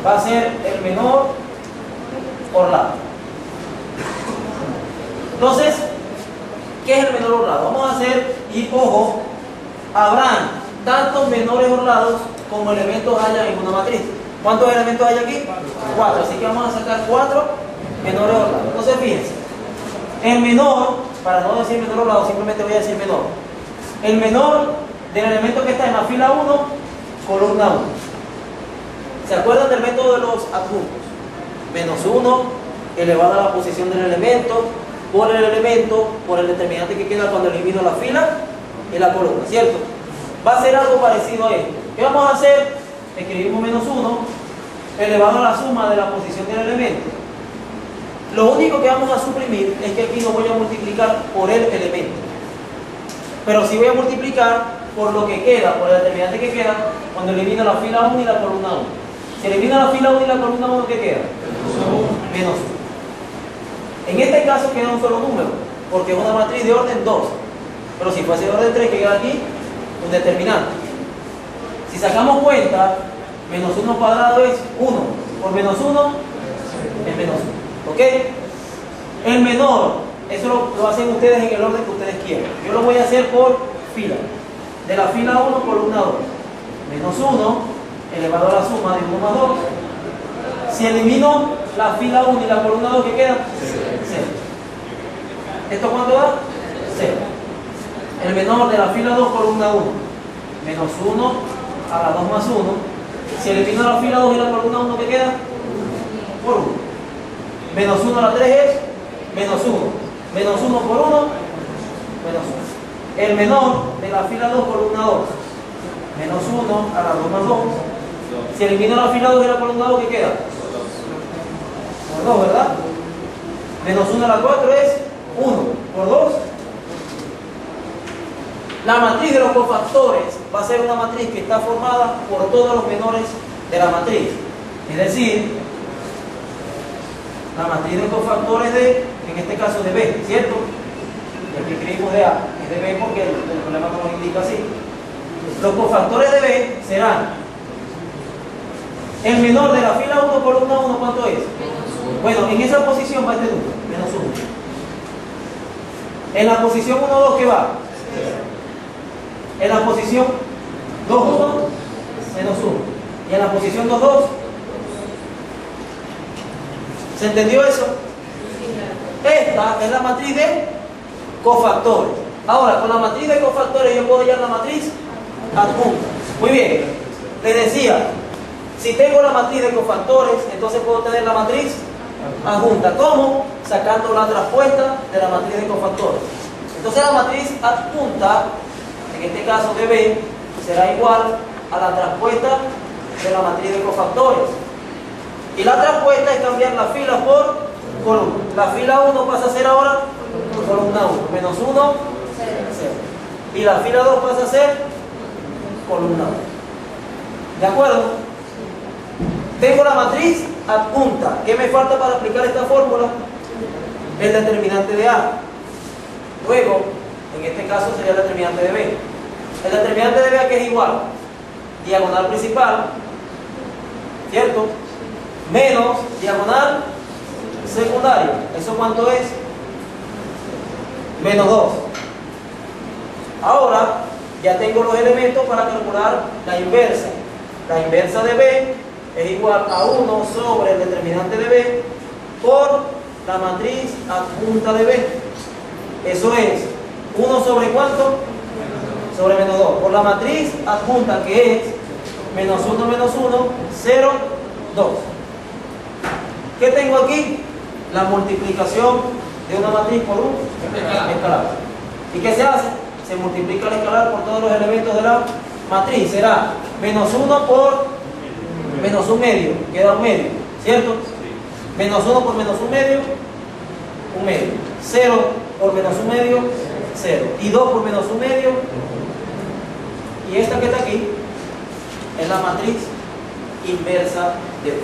va a ser el menor por lado. Entonces, ¿qué es el menor orlado? Vamos a hacer, y ojo, habrán tantos menores orlados como elementos haya en una matriz. ¿Cuántos elementos hay aquí? 4. Así que vamos a sacar 4 menores orlados. Entonces, fíjense, el menor, para no decir menor orlado, simplemente voy a decir menor. El menor del elemento que está en la fila 1, columna 1. ¿Se acuerdan del método de los adjuntos? Menos 1 elevado a la posición del elemento, por el elemento, por el determinante que queda cuando elimino la fila y la columna, ¿cierto? Va a ser algo parecido a esto. ¿Qué vamos a hacer? Escribimos menos 1 elevado a la suma de la posición del elemento. Lo único que vamos a suprimir es que aquí no voy a multiplicar por el elemento, pero sí voy a multiplicar por lo que queda, por el determinante que queda cuando elimino la fila 1 y la columna 1. Si elimino la fila 1 y la columna 1, ¿qué queda? Menos 1. En este caso queda un solo número, porque es una matriz de orden 2. Pero si fuese de orden 3, queda aquí un determinante. Si sacamos cuenta, menos 1 cuadrado es 1. Por menos 1 es menos 1. ¿Ok? El menor, eso lo hacen ustedes en el orden que ustedes quieran. Yo lo voy a hacer por fila. De la fila 1, columna 2. Menos 1 elevado a la suma de 1 más 2. Si elimino la fila 1 y la columna 2, ¿qué queda? 0. ¿Esto cuánto da? 0. El menor de la fila 2, columna 1. Menos 1 a la 2 más 1. Si elimino la fila 2 y la columna 1, ¿qué queda? Por 1. Menos 1 a la 3 es menos 1. Menos 1 por 1, menos 1. El menor de la fila 2, columna 2. Menos 1 a la 2 más 2. Si elimino la fila 2 y la columna 2, ¿qué queda? Por 2, ¿verdad? Menos 1 a la 4 es 1. Por 2. La matriz de los cofactores va a ser una matriz que está formada por todos los menores de la matriz. Es decir, la matriz de cofactores de, en este caso de B, ¿cierto? Y aquí escribimos de A, es de B porque el problema no nos indica así. Los cofactores de B serán el menor de la fila 1, columna 1, ¿cuánto es? Bueno, en esa posición va este número, menos 1. En la posición 1, 2, ¿qué va? En la posición 2, 1, menos 1. Y en la posición 2, 2. ¿Se entendió eso? Esta es la matriz de cofactores. Ahora, con la matriz de cofactores yo puedo hallar la matriz adjunta. Muy bien. Les decía, si tengo la matriz de cofactores, entonces puedo tener la matriz adjunta. ¿Cómo? Sacando la traspuesta de la matriz de cofactores. Entonces la matriz adjunta, en este caso de B, será igual a la traspuesta de la matriz de cofactores. Y la traspuesta es cambiar la fila por columna. La fila 1 pasa a ser ahora columna 1. Menos 1, 0. Y la fila 2 pasa a ser columna 1. ¿De acuerdo? Tengo la matriz adjunta. ¿Qué me falta para aplicar esta fórmula? El determinante de A. Luego, en este caso sería el determinante de B. El determinante de B aquí es igual. Diagonal principal, ¿cierto? Menos diagonal secundario. ¿Eso cuánto es? Menos 2. Ahora ya tengo los elementos para calcular la inversa. La inversa de B es igual a 1 sobre el determinante de B por la matriz adjunta de B. Eso es 1 sobre ¿cuánto? Sobre menos 2. Por la matriz adjunta que es menos 1, 0, 2. ¿Qué tengo aquí? La multiplicación de una matriz por un escalar. ¿Y qué se hace? Se multiplica el escalar por todos los elementos de la matriz. Será menos 1 por menos 1 medio. Queda 1 medio, ¿cierto? Menos 1 por menos 1 medio, 1 medio. 0 por menos 1 medio, 0. Y 2 por menos 1 medio. Y esta que está aquí es la matriz inversa de B.